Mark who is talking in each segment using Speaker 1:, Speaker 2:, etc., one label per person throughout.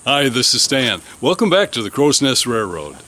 Speaker 1: Hi, this is Stan. Welcome back to the Crow's Nest Railroad.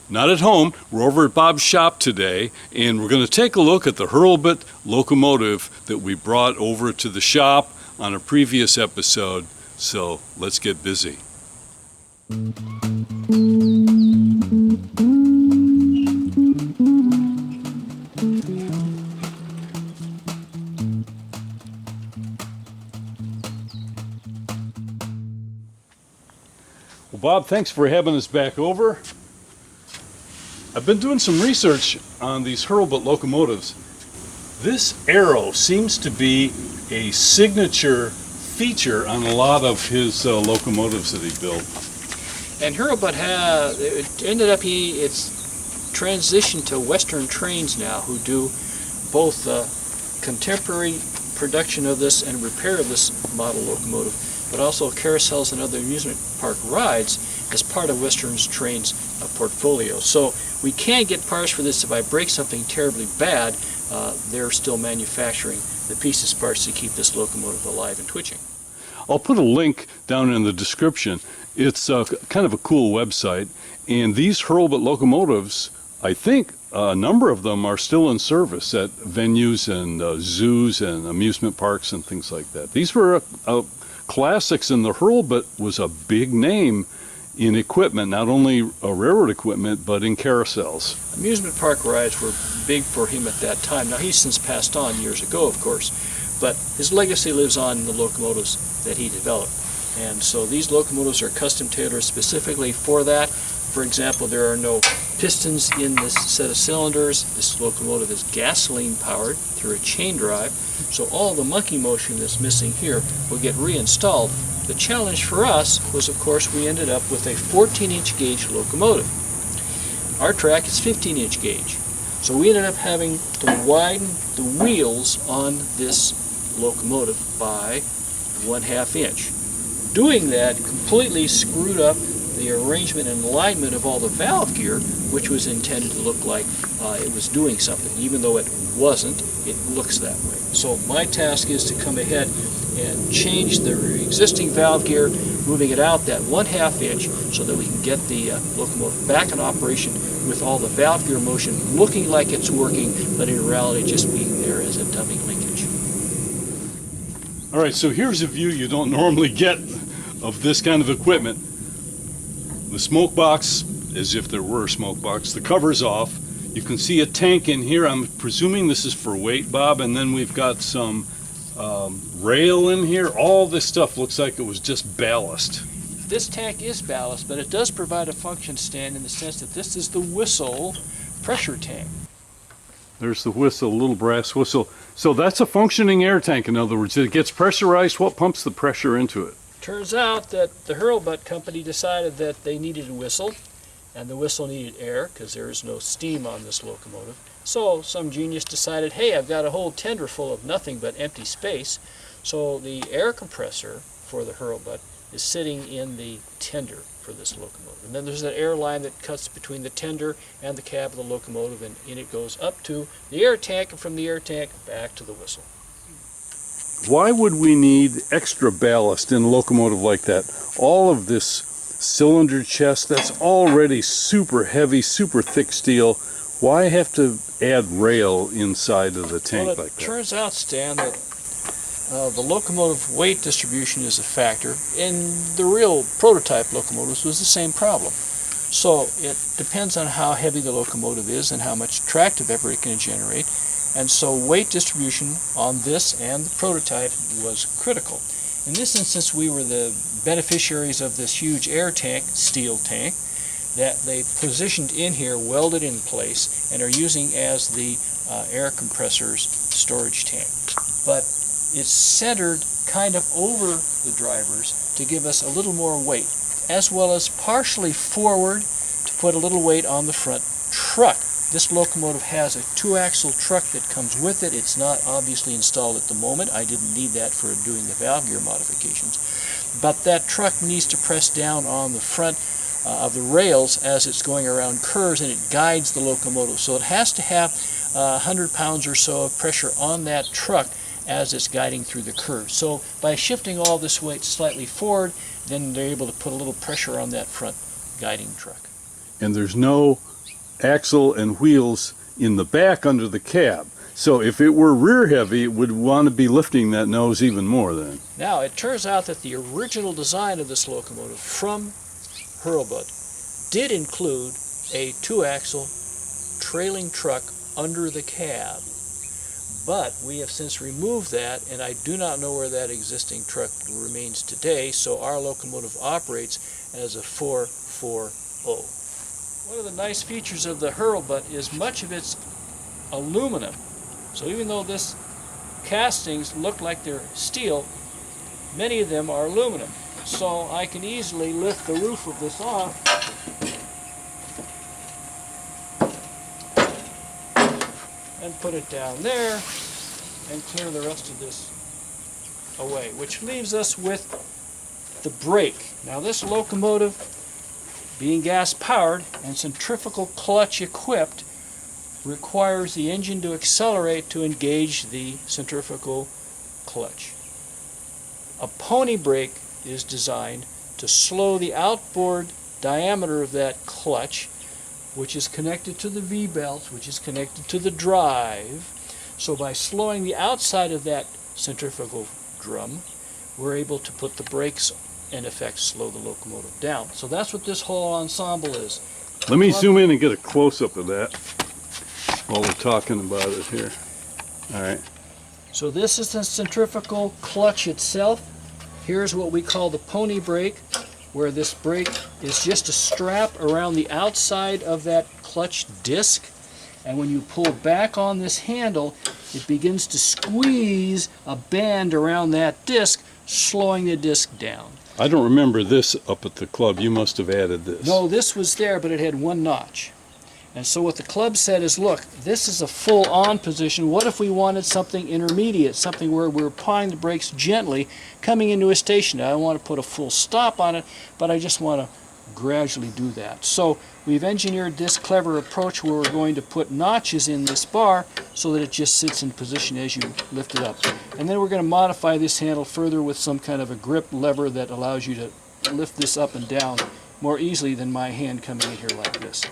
Speaker 1: Not at home, we're over at Bob's shop today, and we're going to take a look at the Hurlbut locomotive that we brought over to the shop on a previous episode. So let's get busy. Well, Bob, thanks for having us back over. I've been doing some research on these Hurlbut locomotives. This arrow seems to be a signature feature on a lot of his locomotives that he built.
Speaker 2: And Hurlbut it's transitioned to Western Trains now, who do both contemporary production of this and repair of this model locomotive, but also carousels and other amusement park rides as part of Western Trains' portfolio. So we can get parts for this. If I break something terribly bad, they're still manufacturing the pieces parts to keep this locomotive alive and twitching.
Speaker 1: I'll put a link down in the description. It's kind of a cool website, and these Hurlbut locomotives, I think a number of them are still in service at venues and zoos and amusement parks and things like that. These were classics, and the Hurlbut was a big name in equipment, not only railroad equipment, but in carousels.
Speaker 2: Amusement park rides were big for him at that time. Now, he's since passed on years ago, of course, but his legacy lives on in the locomotives that he developed. And so these locomotives are custom tailored specifically for that. For example, there are no pistons in this set of cylinders. This locomotive is gasoline powered through a chain drive, so all the monkey motion that's missing here will get reinstalled. The challenge for us was, of course, we ended up with a 14-inch gauge locomotive. Our track is 15-inch gauge, so we ended up having to widen the wheels on this locomotive by 1/2 inch. Doing that completely screwed up the arrangement and alignment of all the valve gear, which was intended to look like it was doing something. Even though it wasn't, it looks that way. So my task is to come ahead and change the existing valve gear, moving it out that 1/2 inch so that we can get the locomotive back in operation with all the valve gear motion looking like it's working, but in reality just being there as a dummy linkage.
Speaker 1: All right, so here's a view you don't normally get of this kind of equipment. The smoke box, as if there were a smoke box, the cover's off. You can see a tank in here. I'm presuming this is for weight, Bob, and then we've got some rail in here. All this stuff looks like it was just ballast.
Speaker 2: This tank is ballast, but it does provide a function, Stan, in the sense that this is the whistle pressure tank.
Speaker 1: There's the whistle, little brass whistle. So that's a functioning air tank, in other words. It gets pressurized. What pumps the pressure into it?
Speaker 2: Turns out that the Hurlbut company decided that they needed a whistle, and the whistle needed air because there is no steam on this locomotive. So some genius decided, hey, I've got a whole tender full of nothing but empty space. So the air compressor for the Hurlbut is sitting in the tender for this locomotive. And then there's an air line that cuts between the tender and the cab of the locomotive, and in it goes up to the air tank, and from the air tank back to the whistle.
Speaker 1: Why would we need extra ballast in a locomotive like that? All of this cylinder chest, that's already super heavy, super thick steel. Why have to add rail inside of the tank like that?
Speaker 2: It turns out, Stan, that the locomotive weight distribution is a factor. In the real prototype locomotives was the same problem. So it depends on how heavy the locomotive is and how much tractive effort it can generate. And so weight distribution on this and the prototype was critical. In this instance, we were the beneficiaries of this huge air tank, steel tank, that they positioned in here, welded in place, and are using as the air compressor's storage tank. But it's centered kind of over the drivers to give us a little more weight, as well as partially forward to put a little weight on the front truck. This locomotive has a 2-axle truck that comes with it. It's not obviously installed at the moment. I didn't need that for doing the valve gear modifications. But that truck needs to press down on the front of the rails as it's going around curves, and it guides the locomotive. So it has to have 100 pounds or so of pressure on that truck as it's guiding through the curves. So by shifting all this weight slightly forward, then they're able to put a little pressure on that front guiding truck.
Speaker 1: And there's no axle and wheels in the back under the cab. So if it were rear heavy, it would want to be lifting that nose even more then.
Speaker 2: Now, it turns out that the original design of this locomotive from Hurlbut did include a 2-axle trailing truck under the cab. But we have since removed that, and I do not know where that existing truck remains today, so our locomotive operates as a 440. One of the nice features of the Hurlbut is much of it's aluminum. So even though this castings look like they're steel, many of them are aluminum. So I can easily lift the roof of this off and put it down there and clear the rest of this away, which leaves us with the brake. Now this locomotive, being gas powered and centrifugal clutch equipped, requires the engine to accelerate to engage the centrifugal clutch. A pony brake is designed to slow the outboard diameter of that clutch, which is connected to the V-belt, which is connected to the drive. So by slowing the outside of that centrifugal drum, we're able to put the brakes in effect, slow the locomotive down. So that's what this whole ensemble is.
Speaker 1: Let me zoom in and get a close-up of that while we're talking about it here. All right.
Speaker 2: So this is the centrifugal clutch itself. Here's what we call the pony brake, where this brake is just a strap around the outside of that clutch disc. And when you pull back on this handle, it begins to squeeze a band around that disc, slowing the disc down.
Speaker 1: I don't remember this up at the club. You must have added this.
Speaker 2: No, this was there, but it had one notch. And so what the club said is, look, this is a full-on position. What if we wanted something intermediate, something where we're applying the brakes gently, coming into a station? I don't want to put a full stop on it, but I just want to gradually do that. So we've engineered this clever approach where we're going to put notches in this bar so that it just sits in position as you lift it up. And then we're going to modify this handle further with some kind of a grip lever that allows you to lift this up and down more easily than my hand coming in here like this.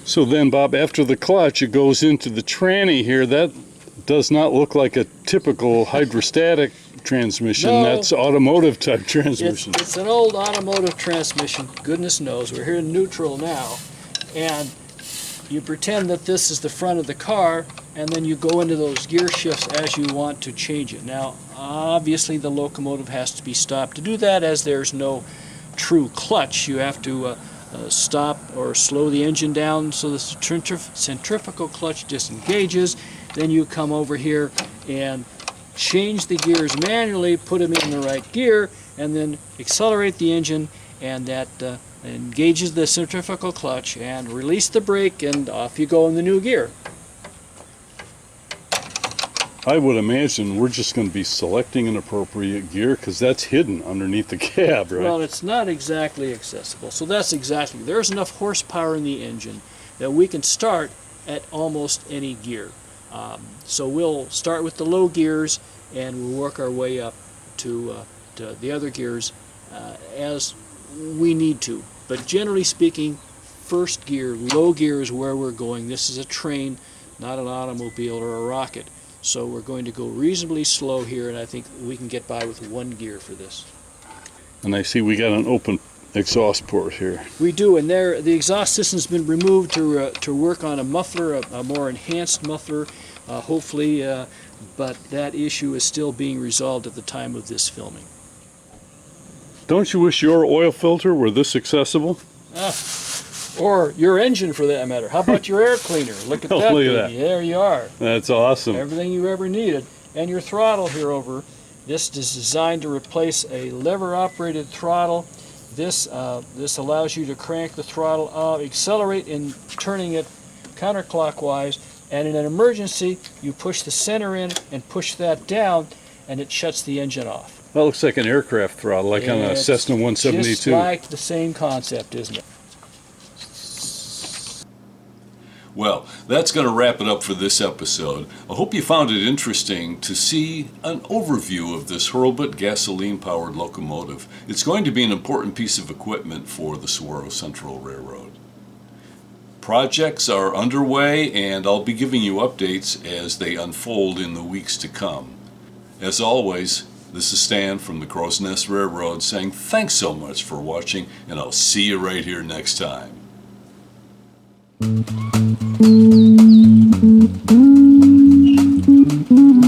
Speaker 1: So then, Bob, after the clutch, it goes into the tranny here. That does not look like a typical hydrostatic transmission.
Speaker 2: No.
Speaker 1: That's automotive type transmission.
Speaker 2: It's an old automotive transmission, goodness knows. We're here in neutral now, and you pretend that this is the front of the car, and then you go into those gear shifts as you want to change it. Now, obviously the locomotive has to be stopped to do that, as there's no true clutch. You have to stop or slow the engine down so the centrifugal clutch disengages. Then you come over here and change the gears manually, put them in the right gear, and then accelerate the engine, and that engages the centrifugal clutch, and release the brake, and off you go in the new gear.
Speaker 1: I would imagine we're just going to be selecting an appropriate gear because that's hidden underneath the cab, right?
Speaker 2: Well, it's not exactly accessible. So that's exactly, there's enough horsepower in the engine that we can start at almost any gear. So we'll start with the low gears, and we'll work our way up to the other gears as we need to. But generally speaking, first gear, low gear is where we're going. This is a train, not an automobile or a rocket. So we're going to go reasonably slow here, and I think we can get by with one gear for this.
Speaker 1: And I see we got an open exhaust port here.
Speaker 2: We do, and there the exhaust system's been removed to work on a muffler, a more enhanced muffler, hopefully, but that issue is still being resolved at the time of this filming.
Speaker 1: Don't you wish your oil filter were this accessible?
Speaker 2: Or your engine, for that matter. How about your air cleaner? Look at
Speaker 1: Oh,
Speaker 2: that,
Speaker 1: look at
Speaker 2: baby. There you are.
Speaker 1: That's awesome.
Speaker 2: Everything you ever needed. And your throttle here over. This is designed to replace a lever-operated throttle. This allows you to crank the throttle out, accelerate in turning it counterclockwise, and in an emergency, you push the center in and push that down, and it shuts the engine off.
Speaker 1: That looks like an aircraft throttle, like on a
Speaker 2: It's
Speaker 1: Cessna 172.
Speaker 2: just like the same concept, isn't it?
Speaker 1: Well, that's going to wrap it up for this episode. I hope you found it interesting to see an overview of this Hurlbut gasoline-powered locomotive. It's going to be an important piece of equipment for the Saguaro Central Railroad. Projects are underway, and I'll be giving you updates as they unfold in the weeks to come. As always, this is Stan from the Crow's Nest Railroad saying thanks so much for watching, and I'll see you right here next time.
Speaker 3: Thank you.